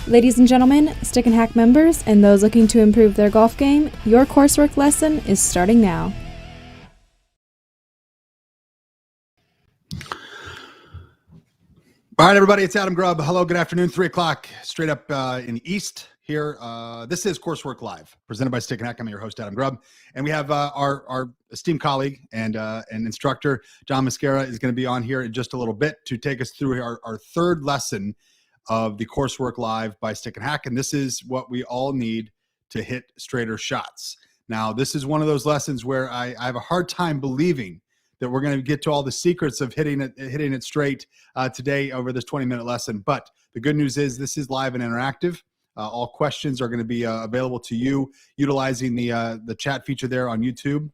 Ladies and gentlemen, Stick and Hack members, and those looking to improve their golf game, your coursework lesson is starting now. All right, everybody, it's Adam Grubb. Hello, good afternoon, 3 o'clock, straight up in the East here. This is Coursework Live, presented by Stick and Hack. I'm your host, Adam Grubb. And we have our esteemed colleague and instructor, John Mascari, is going to be on here in just a little bit to take us through our third lesson of the Coursework Live by Stick and Hack. And this is what we all need to hit straighter shots. Now, this is one of those lessons where I have a hard time believing that we're going to get to all the secrets of hitting it straight today over this 20-minute lesson. But the good news is this is live and interactive. All questions are going to be available to you utilizing the chat feature there on YouTube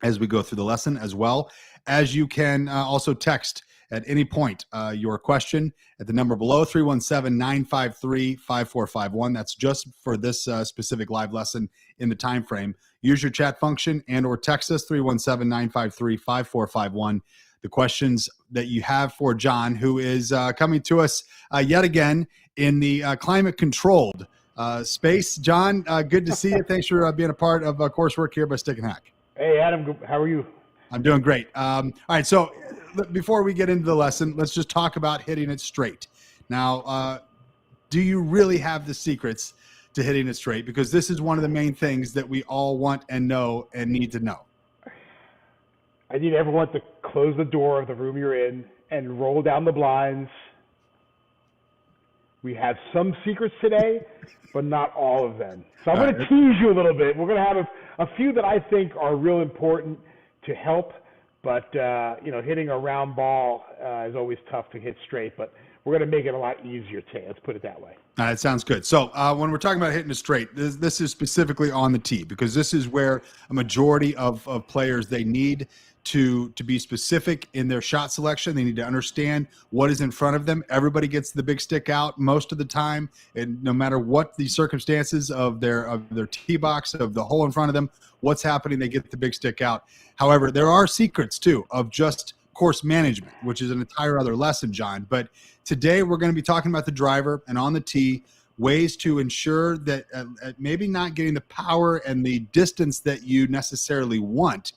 as we go through the lesson, as well as you can also text at any point your question at the number below, 317-953-5451. That's just for this specific live lesson in the time frame. Use your chat function and or text us, 317-953-5451. The questions that you have for John, who is coming to us yet again in the climate-controlled space. John, good to see you. Thanks for being a part of coursework here by Stick and Hack. Hey, Adam, how are you? I'm doing great. All right, so before we get into the lesson, let's just talk about hitting it straight. Now, do you really have the secrets to hitting it straight? Because this is one of the main things that we all want and know and need to know. I need everyone to close the door of the room you're in and roll down the blinds. We have some secrets today, but not all of them. So I'm going to tease you a little bit. We're going to have a few that I think are real important to help, but hitting a round ball is always tough to hit straight, but we're going to make it a lot easier today. Let's put it that way. All right, sounds good. So when we're talking about hitting it straight, this is specifically on the tee, because this is where a majority of players, they need to be specific in their shot selection. They need to understand what is in front of them. Everybody gets the big stick out most of the time, and no matter what the circumstances of their tee box, of the hole in front of them, what's happening, they get the big stick out. However, there are secrets too of just course management, which is an entire other lesson, John. But today we're going to be talking about the driver and on the tee, ways to ensure that maybe not getting the power and the distance that you necessarily want,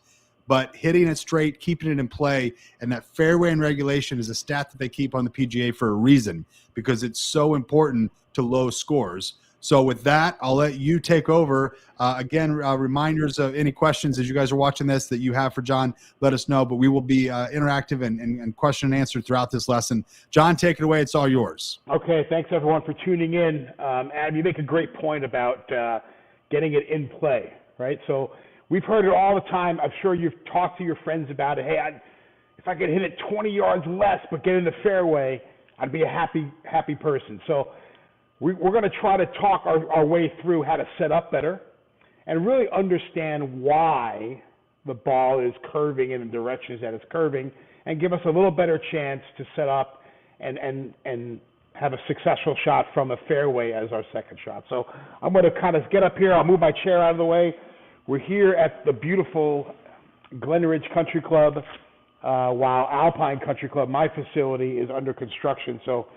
but hitting it straight, keeping it in play. And that fairway and regulation is a stat that they keep on the PGA for a reason, because it's so important to low scores. So with that, I'll let you take over. Again, reminders of any questions as you guys are watching this that you have for John, let us know. But we will be interactive and question and answer throughout this lesson. John, take it away. It's all yours. Okay, thanks everyone for tuning in. Adam, you make a great point about getting it in play, right? So we've heard it all the time. I'm sure you've talked to your friends about it. Hey, if I could hit it 20 yards less but get in the fairway, I'd be a happy person. So we're going to try to talk our way through how to set up better and really understand why the ball is curving in the directions that it's curving, and give us a little better chance to set up and have a successful shot from a fairway as our second shot. So I'm going to kind of get up here. I'll move my chair out of the way. We're here at the beautiful Glen Ridge Country Club, while Alpine Country Club, my facility, is under construction. So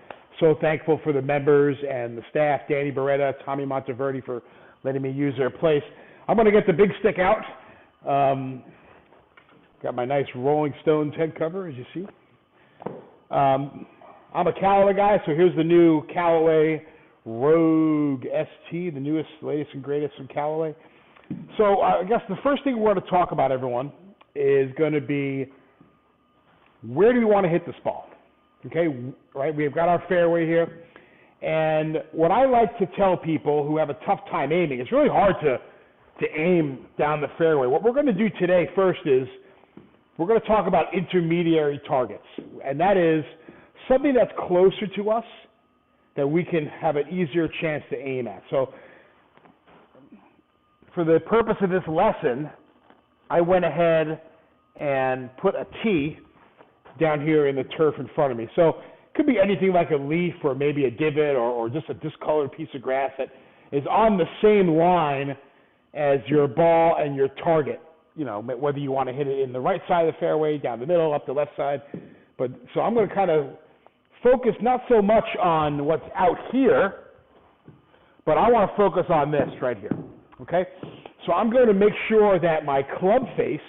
thankful for the members and the staff, Danny Beretta, Tommy Monteverdi, for letting me use their place. I'm going to get the big stick out. Got my nice Rolling Stones head cover, as you see. I'm a Callaway guy, so here's the new Callaway Rogue ST, the newest, latest, and greatest from Callaway. So I guess the first thing we're going to talk about, everyone, is going to be, where do we want to hit this ball? Okay, right, we've got our fairway here. And what I like to tell people who have a tough time aiming, it's really hard to aim down the fairway. What we're going to do today first is we're going to talk about intermediary targets. And that is something that's closer to us that we can have an easier chance to aim at. So for the purpose of this lesson, I went ahead and put a tee down here in the turf in front of me. So it could be anything like a leaf or maybe a divot or just a discolored piece of grass that is on the same line as your ball and your target. You know, whether you want to hit it in the right side of the fairway, down the middle, up the left side. So I'm going to kind of focus not so much on what's out here, But I want to focus on this right here, okay? So I'm going to make sure that my club face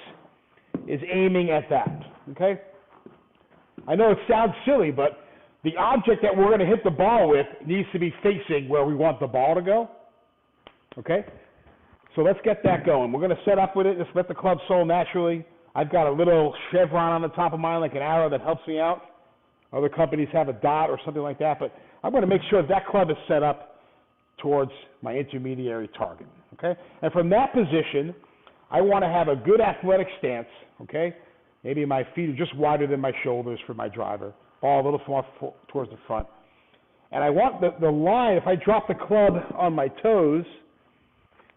is aiming at that, okay? I know it sounds silly, but the object that we're going to hit the ball with needs to be facing where we want the ball to go, okay? So let's get that going. We're going to set up with it. Just let the club sole naturally. I've got a little chevron on the top of mine, like an arrow that helps me out. Other companies have a dot or something like that, but I'm going to make sure that club is set up towards my intermediary target, okay? And from that position, I want to have a good athletic stance, okay? Maybe my feet are just wider than my shoulders for my driver, ball a little more towards the front. And I want the line, if I drop the club on my toes,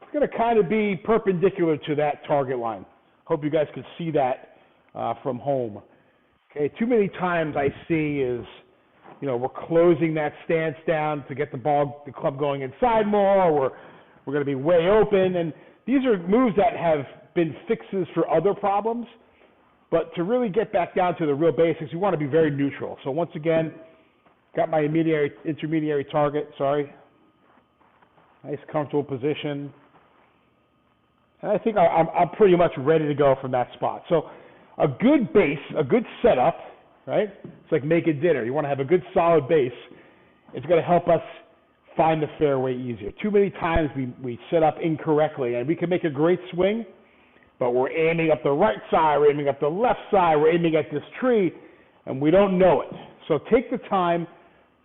it's going to kind of be perpendicular to that target line. Hope you guys can see that from home. Okay, too many times I see is, we're closing that stance down to get the club going inside more, or we're going to be way open. And these are moves that have been fixes for other problems. But to really get back down to the real basics, you want to be very neutral. So once again, got my intermediary target, Nice, comfortable position. And I think I'm pretty much ready to go from that spot. So a good base, a good setup, right? It's like making dinner. You want to have a good solid base. It's going to help us find the fairway easier. Too many times we set up incorrectly, and we can make a great swing, but we're aiming up the right side, we're aiming up the left side, we're aiming at this tree, and we don't know it. So take the time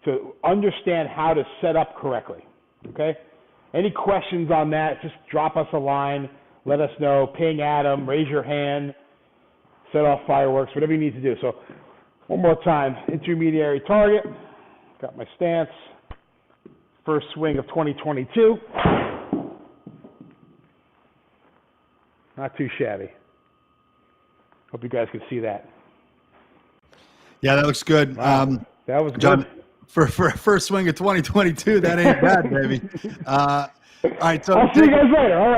to understand how to set up correctly, okay? Any questions on that, just drop us a line, let us know, ping Adam, raise your hand, set off fireworks, whatever you need to do. So one more time, intermediary target, got my stance, first swing of 2022. Not too shabby. Hope you guys can see that. Yeah, that looks good. Wow. That was John, good. For a first swing of 2022, that ain't bad, baby. All right, so I'll see you guys later. All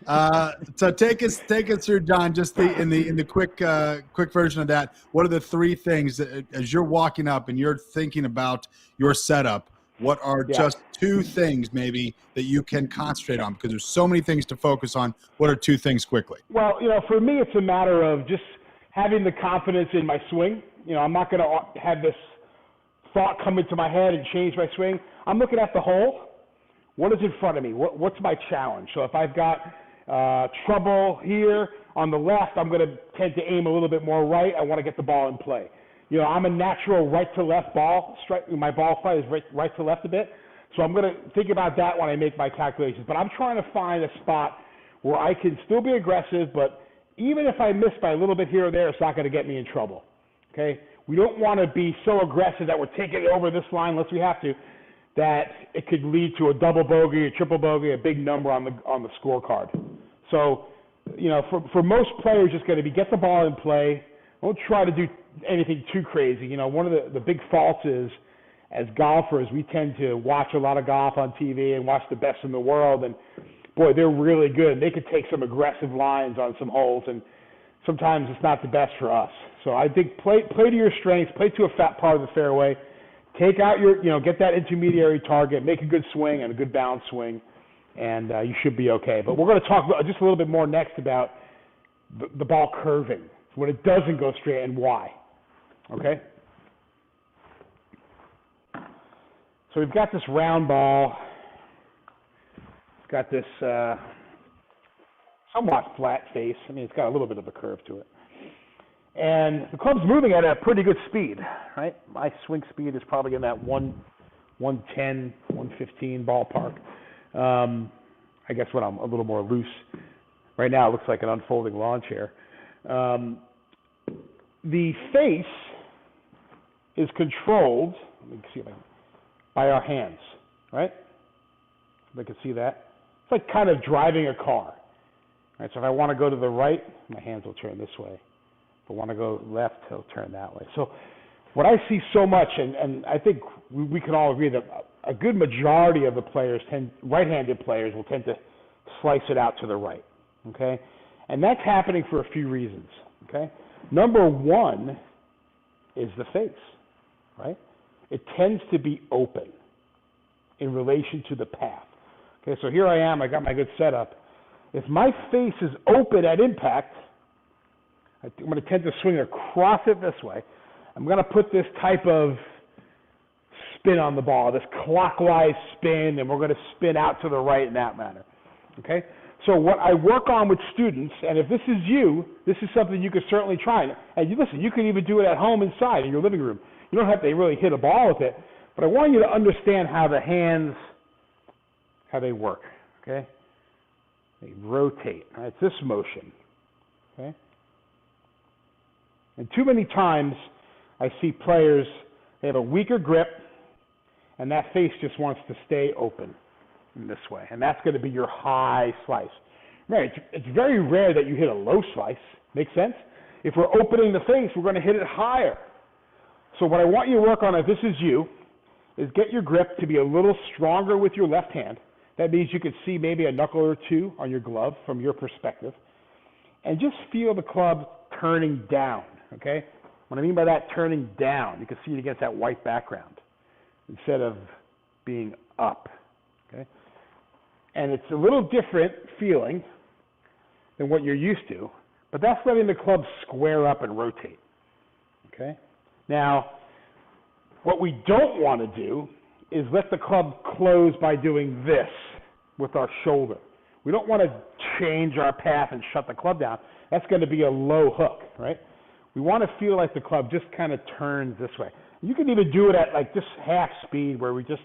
right. So take us through, John, just in the quick version of that. What are the three things that, as you're walking up and you're thinking about your setup, what are just two things maybe that you can concentrate on? Because there's so many things to focus on. What are two things quickly? Well, for me, it's a matter of just having the confidence in my swing. I'm not going to have this thought come into my head and change my swing. I'm looking at the hole. What is in front of me? What's my challenge? So if I've got trouble here on the left, I'm going to tend to aim a little bit more right. I want to get the ball in play. I'm a natural right-to-left ball strike. My ball flight is right to left a bit. So I'm going to think about that when I make my calculations. But I'm trying to find a spot where I can still be aggressive, but even if I miss by a little bit here or there, it's not going to get me in trouble. Okay? We don't want to be so aggressive that we're taking it over this line unless we have to, that it could lead to a double bogey, a triple bogey, a big number on the scorecard. So, for most players, it's going to be get the ball in play. Don't try to do anything too crazy. One of the big faults is, as golfers, we tend to watch a lot of golf on TV and watch the best in the world, and boy, they're really good. They could take some aggressive lines on some holes, and sometimes it's not the best for us. So I think play to your strengths, play to a fat part of the fairway, take out get that intermediary target, make a good swing and a good balanced swing, and you should be okay. But we're going to talk just a little bit more next about the ball curving, when it doesn't go straight and why. Okay? So we've got this round ball. It's got this somewhat flat face. It's got a little bit of a curve to it. And the club's moving at a pretty good speed, right? My swing speed is probably in that 110, 115 ballpark. I guess when I'm a little more loose. Right now it looks like an unfolding lawn chair. The face is controlled, let me see if I can, by our hands, right? If I can see that. It's like kind of driving a car. Right, so if I want to go to the right, my hands will turn this way. If I want to go left, he'll turn that way. So what I see so much, and I think we can all agree that a good majority of the players, right-handed players, will tend to slice it out to the right, okay? And that's happening for a few reasons, okay? Number one is the face, right? It tends to be open, in relation to the path. Okay, so here I am. I got my good setup. If my face is open at impact, I'm going to tend to swing across it this way. I'm going to put this type of spin on the ball, this clockwise spin, and we're going to spin out to the right in that manner. Okay? So what I work on with students, and if this is you, this is something you could certainly try. And you listen, you can even do it at home inside in your living room. You don't have to really hit a ball with it, but I want you to understand how the hands, how they work. Okay? They rotate. Right? It's this motion. Okay? And too many times I see players, they have a weaker grip, and that face just wants to stay open in this way. And that's going to be your high slice. Right, it's very rare that you hit a low slice. Make sense? If we're opening the face, we're going to hit it higher. So what I want you to work on, if this is you, is get your grip to be a little stronger with your left hand. That means you could see maybe a knuckle or two on your glove from your perspective. And just feel the club turning down, okay? What I mean by that, turning down, you can see it against that white background instead of being up, okay? And it's a little different feeling than what you're used to, but that's letting the club square up and rotate, okay? Now, what we don't want to do is let the club close by doing this with our shoulder. We don't want to change our path and shut the club down. That's going to be a low hook, right? We want to feel like the club just kind of turns this way. You can even do it at like just half speed where we just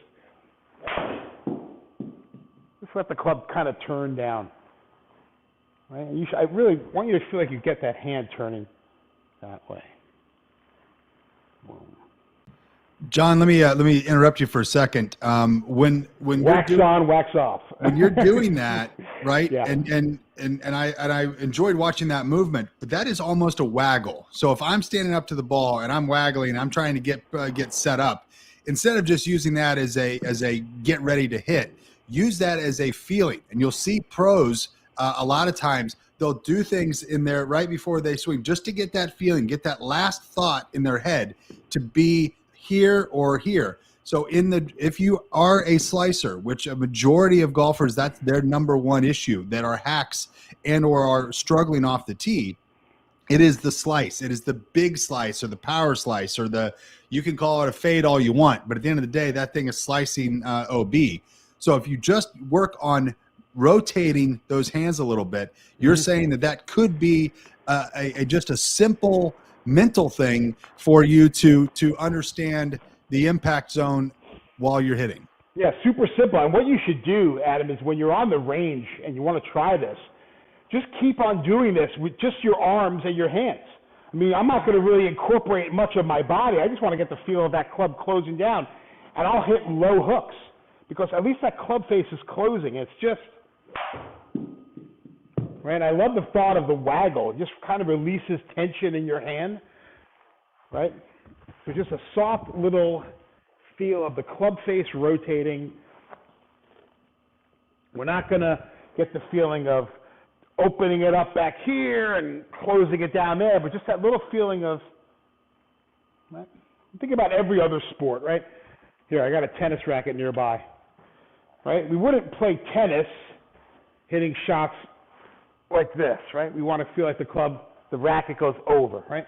let the club kind of turn down. Right? And I really want you to feel like you get that hand turning that way. Boom. John, let me interrupt you for a second. When wax on, wax off. when you're doing that, right? Yeah. And I enjoyed watching that movement, but that is almost a waggle. So if I'm standing up to the ball and I'm waggling, I'm trying to get set up, instead of just using that as a get ready to hit, use that as a feeling. And you'll see pros a lot of times they'll do things in there right before they swing just to get that feeling, get that last thought in their head to be here or here. So if you are a slicer, which a majority of golfers, that's their number one issue, that are hacks and or are struggling off the tee, it is the slice. It is the big slice or the power slice or you can call it a fade all you want, but at the end of the day, that thing is slicing OB. So if you just work on rotating those hands a little bit, you're saying that could be just a simple mental thing for you to understand the impact zone while you're hitting. Yeah, super simple. And what you should do, Adam, is when you're on the range and you want to try this, just keep on doing this with just your arms and your hands. I mean, I'm not going to really incorporate much of my body. I just want to get the feel of that club closing down. And I'll hit low hooks because at least that club face is closing. It's just, right? I love the thought of the waggle. It just kind of releases tension in your hand, right? So just a soft little feel of the club face rotating. We're not going to get the feeling of opening it up back here and closing it down there, but just that little feeling of, right? Think about every other sport, right? Here, I got a tennis racket nearby, right? We wouldn't play tennis hitting shots like this, right? We want to feel like the racket goes over, right?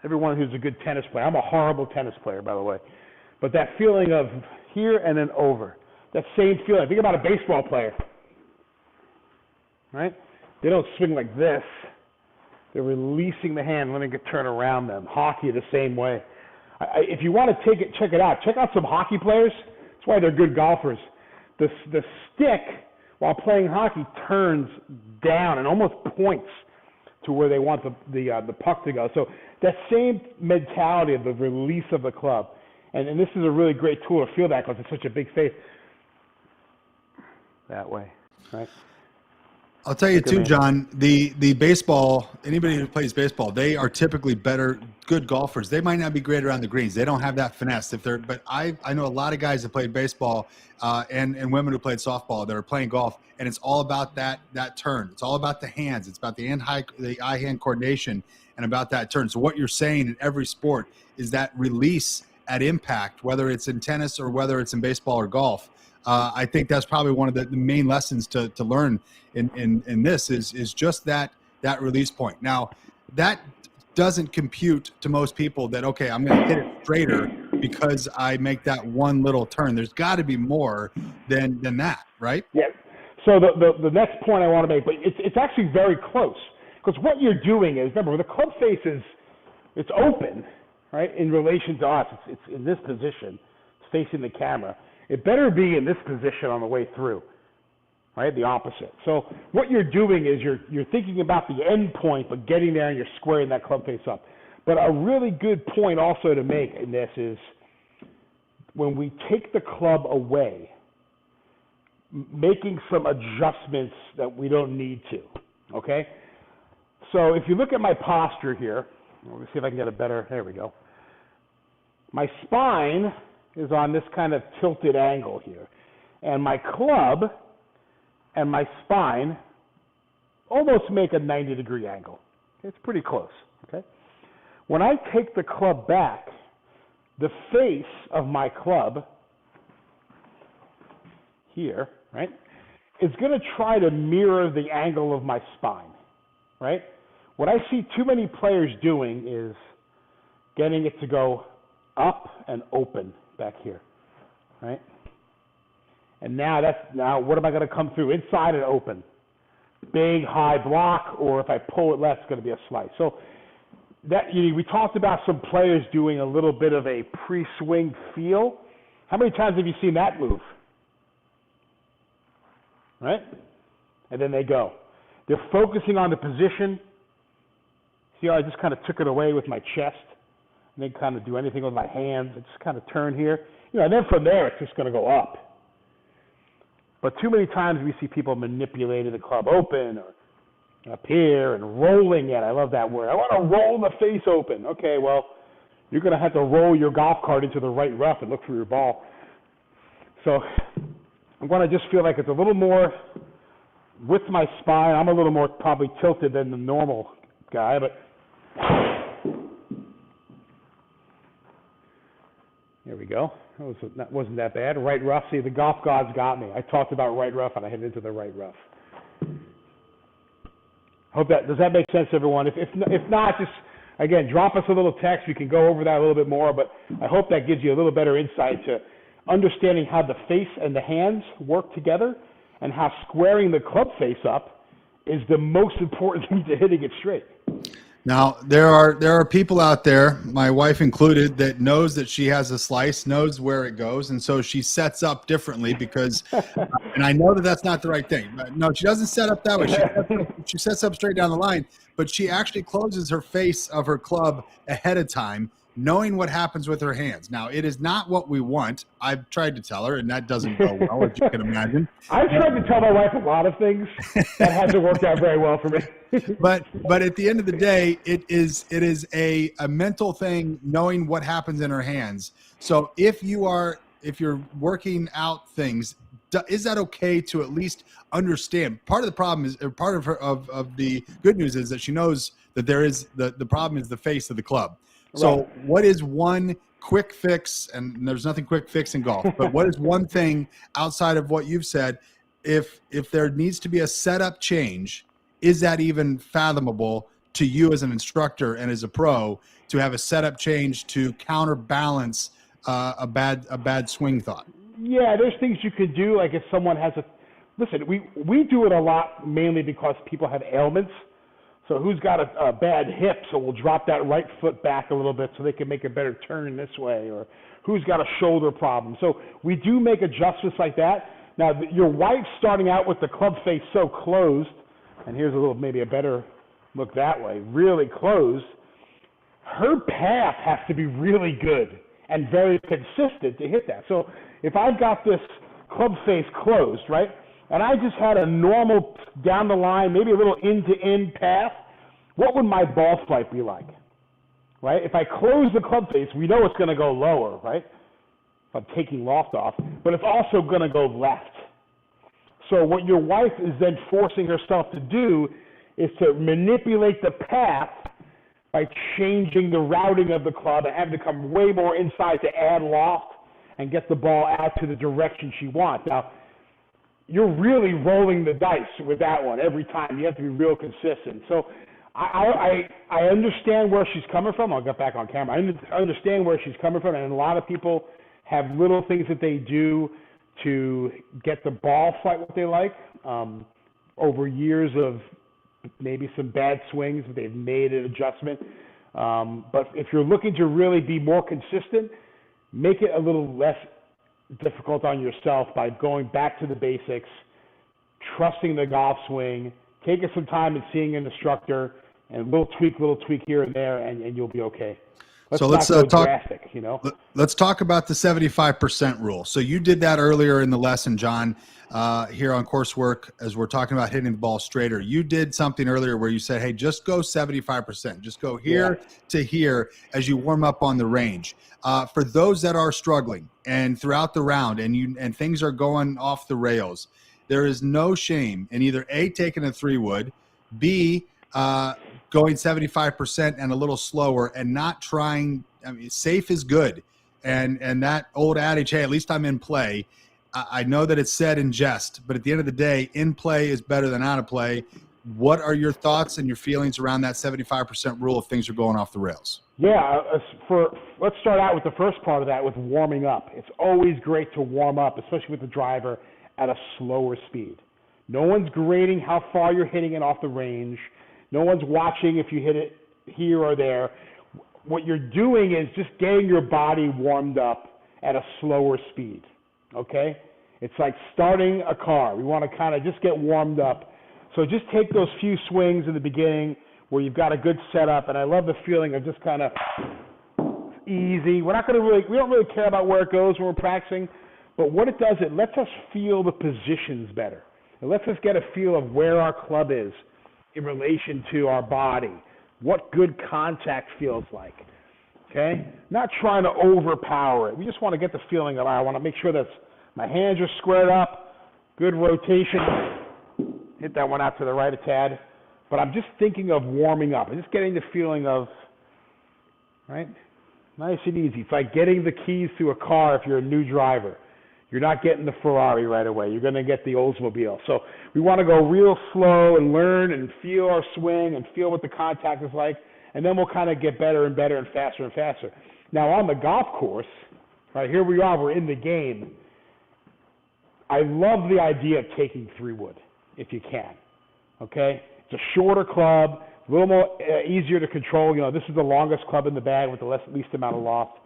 Everyone who's a good tennis player. I'm a horrible tennis player, by the way. But that feeling of here and then over, that same feeling. Think about a baseball player, right? They don't swing like this. They're releasing the hand, letting it turn around them. Hockey the same way. If you want to check it out. Check out some hockey players. That's why they're good golfers. The stick, while playing hockey, turns down and almost points to where they want the puck to go. So that same mentality of the release of the club, and this is a really great tool to feel that because it's such a big face. That way, right? I'll tell you too, John, the baseball, anybody who plays baseball, they are typically good golfers. They might not be great around the greens. They don't have that finesse. But I know a lot of guys that played baseball and women who played softball that are playing golf, and it's all about that turn. It's all about the hands. It's about the eye-hand coordination and about that turn. So what you're saying in every sport is that release at impact, whether it's in tennis or whether it's in baseball or golf. I think that's probably one of the main lessons to learn in this is just that release point. Now, that doesn't compute to most people that, okay, I'm going to hit it straighter because I make that one little turn. There's got to be more than that, right? Yeah. So the next point I want to make, but it's actually very close, because what you're doing is, remember, the club face it's open, right, in relation to us. It's in this position. It's facing the camera. It better be in this position on the way through, right, the opposite. So what you're doing is you're thinking about the end point, but getting there and you're squaring that club face up. But a really good point also to make in this is when we take the club away, making some adjustments that we don't need to, okay? So if you look at my posture here, let me see if I can get a better, there we go. My spine is on this kind of tilted angle here. And my club and my spine almost make a 90-degree angle. It's pretty close, okay? When I take the club back, the face of my club here, right, is going to try to mirror the angle of my spine, right? What I see too many players doing is getting it to go up and open back here, right? And now what am I going to come through? Inside and open. Big, high block, or if I pull it left, it's going to be a slice. So we talked about some players doing a little bit of a pre-swing feel. How many times have you seen that move? Right? And then they go. They're focusing on the position. See how I just kind of took it away with my chest? And then kind of do anything with my hands. I just kind of turn here. And then from there, it's just going to go up. But too many times we see people manipulating the club open or up here and rolling it. I love that word. I want to roll the face open. Okay, well, you're going to have to roll your golf cart into the right rough and look for your ball. So I want to just feel like it's a little more with my spine. I'm a little more probably tilted than the normal guy, but there we go. That wasn't that bad. Right rough. See, the golf gods got me. I talked about right rough, and I hit into the right rough. Does that make sense, everyone? If not, just again drop us a little text. We can go over that a little bit more. But I hope that gives you a little better insight to understanding how the face and the hands work together, and how squaring the club face up is the most important thing to hitting it straight. Now, there are people out there, my wife included, that knows that she has a slice, knows where it goes, and so she sets up differently because, and I know that that's not the right thing. But no, she doesn't set up that way. She sets up straight down the line, but she actually closes her face of her club ahead of time, knowing what happens with her hands. Now, it is not what we want. I've tried to tell her, and that doesn't go well, as you can imagine. I've tried to tell my wife a lot of things. That hasn't worked out very well for me. But at the end of the day, it is a mental thing, knowing what happens in her hands. So if you're working out things, is that okay to at least understand? Part of the problem is, or part of the good news is that she knows that there is the problem is the face of the club. So Right. What is one quick fix, and there's nothing quick fix in golf, but what is one thing outside of what you've said, if there needs to be a setup change, is that even fathomable to you as an instructor and as a pro to have a setup change to counterbalance a bad swing thought? Yeah, there's things you could do, like if someone has listen, we do it a lot mainly because people have ailments. So who's got a bad hip, so we'll drop that right foot back a little bit so they can make a better turn this way, or who's got a shoulder problem. So we do make adjustments like that. Now, your wife's starting out with the club face so closed, and here's maybe a better look that way, really closed. Her path has to be really good and very consistent to hit that. So if I've got this club face closed, right, and I just had a normal down the line, maybe a little end-to-end path, what would my ball flight be like, right? If I close the club face, we know it's going to go lower, right? If I'm taking loft off, but it's also going to go left. So what your wife is then forcing herself to do is to manipulate the path by changing the routing of the club and having to come way more inside to add loft and get the ball out to the direction she wants. Now, you're really rolling the dice with that one every time. You have to be real consistent. So I understand where she's coming from. I'll get back on camera. I understand where she's coming from, and a lot of people have little things that they do to get the ball flight what they like. Over years of maybe some bad swings, they've made an adjustment. But if you're looking to really be more consistent, make it a little less difficult on yourself by going back to the basics, trusting the golf swing, taking some time and seeing an instructor, and little tweak here and there, and you'll be okay. Let's talk. Drastic, you know. Let's talk about the 75% rule. So you did that earlier in the lesson, John, here on coursework as we're talking about hitting the ball straighter. You did something earlier where you said, hey, just go 75%. Just go here to here as you warm up on the range. For those that are struggling and throughout the round and things are going off the rails, there is no shame in either A, taking a 3-wood, B, going 75% and a little slower and not trying. I mean, safe is good. And that old adage, hey, at least I'm in play. I know that it's said in jest, but at the end of the day, in play is better than out of play. What are your thoughts and your feelings around that 75% rule if things are going off the rails? Yeah, let's start out with the first part of that with warming up. It's always great to warm up, especially with the driver, at a slower speed. No one's grading how far you're hitting it off the range. No one's watching if you hit it here or there. What you're doing is just getting your body warmed up at a slower speed, okay? It's like starting a car. We want to kind of just get warmed up. So just take those few swings in the beginning where you've got a good setup, and I love the feeling of just kind of easy. We don't really care about where it goes when we're practicing, but what it does, it lets us feel the positions better. It lets us get a feel of where our club is in relation to our body, what good contact feels like, okay? Not trying to overpower it. We just want to get the feeling of, I want to make sure that my hands are squared up, good rotation. Hit that one out to the right a tad. But I'm just thinking of warming up. I'm just getting the feeling of, right, nice and easy. It's like getting the keys to a car if you're a new driver. You're not getting the Ferrari right away. You're going to get the Oldsmobile. So we want to go real slow and learn and feel our swing and feel what the contact is like, and then we'll kind of get better and better and faster. Now on the golf course, right, here we are, we're in the game. I love the idea of taking 3-wood if you can, okay? It's a shorter club, a little more easier to control. You know, this is the longest club in the bag with the least amount of loft.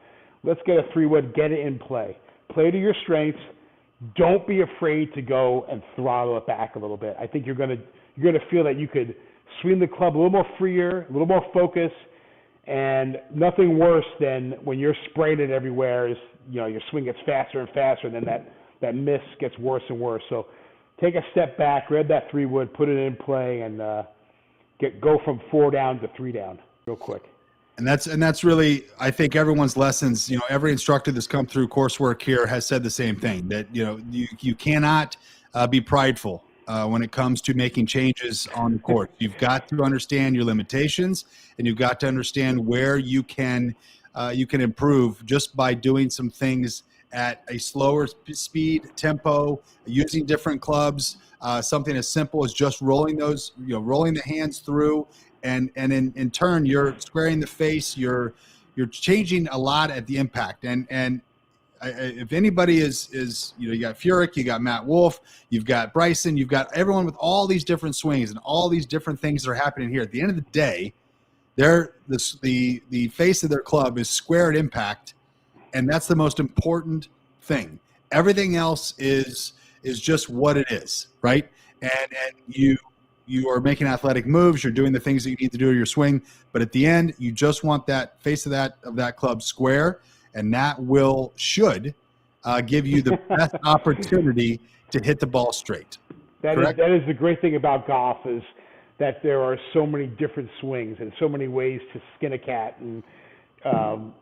Let's get a 3-wood, get it in play. Play to your strengths. Don't be afraid to go and throttle it back a little bit. I think you're gonna feel that you could swing the club a little more freer, a little more focus, and nothing worse than when you're spraying it everywhere is, you know, your swing gets faster and faster, and then that miss gets worse and worse. So take a step back, grab that 3-wood, put it in play, and go from 4 down to 3 down real quick. And that's really, I think everyone's lessons, you know, every instructor that's come through coursework here has said the same thing, that, you know, you cannot be prideful when it comes to making changes on the court. You've got to understand your limitations, and you've got to understand where you can improve just by doing some things at a slower speed, tempo, using different clubs, something as simple as just rolling the hands through. And in turn, you're squaring the face. You're changing a lot at the impact. And if anybody is you got Furyk, you got Matt Wolf, you've got Bryson, you've got everyone with all these different swings and all these different things that are happening here. At the end of the day, the face of their club is square at impact, and that's the most important thing. Everything else is just what it is, right? And you are making athletic moves. You're doing the things that you need to do in your swing. But at the end, you just want that face of that club square, and that should give you the best opportunity to hit the ball straight. That is the great thing about golf, is that there are so many different swings and so many ways to skin a cat. And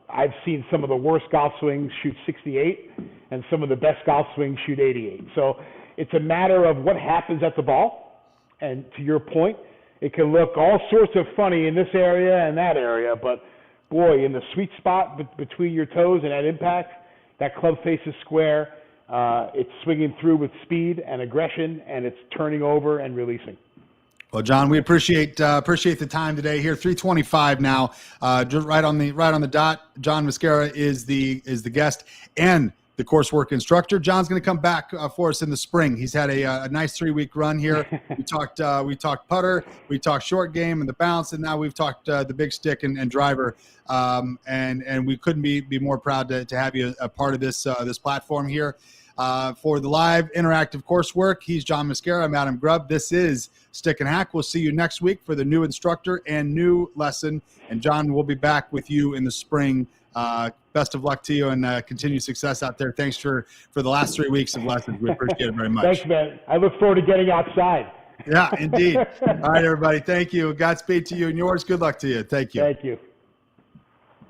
I've seen some of the worst golf swings shoot 68, and some of the best golf swings shoot 88. So it's a matter of what happens at the ball. And to your point, it can look all sorts of funny in this area and that area, but boy, in the sweet spot between your toes and that impact, that club face is square. It's swinging through with speed and aggression, and it's turning over and releasing. Well, John, we appreciate the time today. Here, 3:25 now, just right on the dot. John Mascari is the guest and the coursework instructor. John's going to come back for us in the spring. He's had a nice 3-week run here. We talked putter, we talked short game and the bounce, and now we've talked the big stick and driver. And we couldn't be more proud to have you a part of this platform here. For the live interactive coursework, he's John Mascari. I'm Adam Grubb. This is Stick and Hack. We'll see you next week for the new instructor and new lesson. And John, we'll be back with you in the spring. Best of luck to you and continued success out there. Thanks for the last 3 weeks of lessons. We appreciate it very much. Thanks, man. I look forward to getting outside. Yeah, indeed. All right, everybody. Thank you. Godspeed to you and yours. Good luck to you. Thank you. Thank you.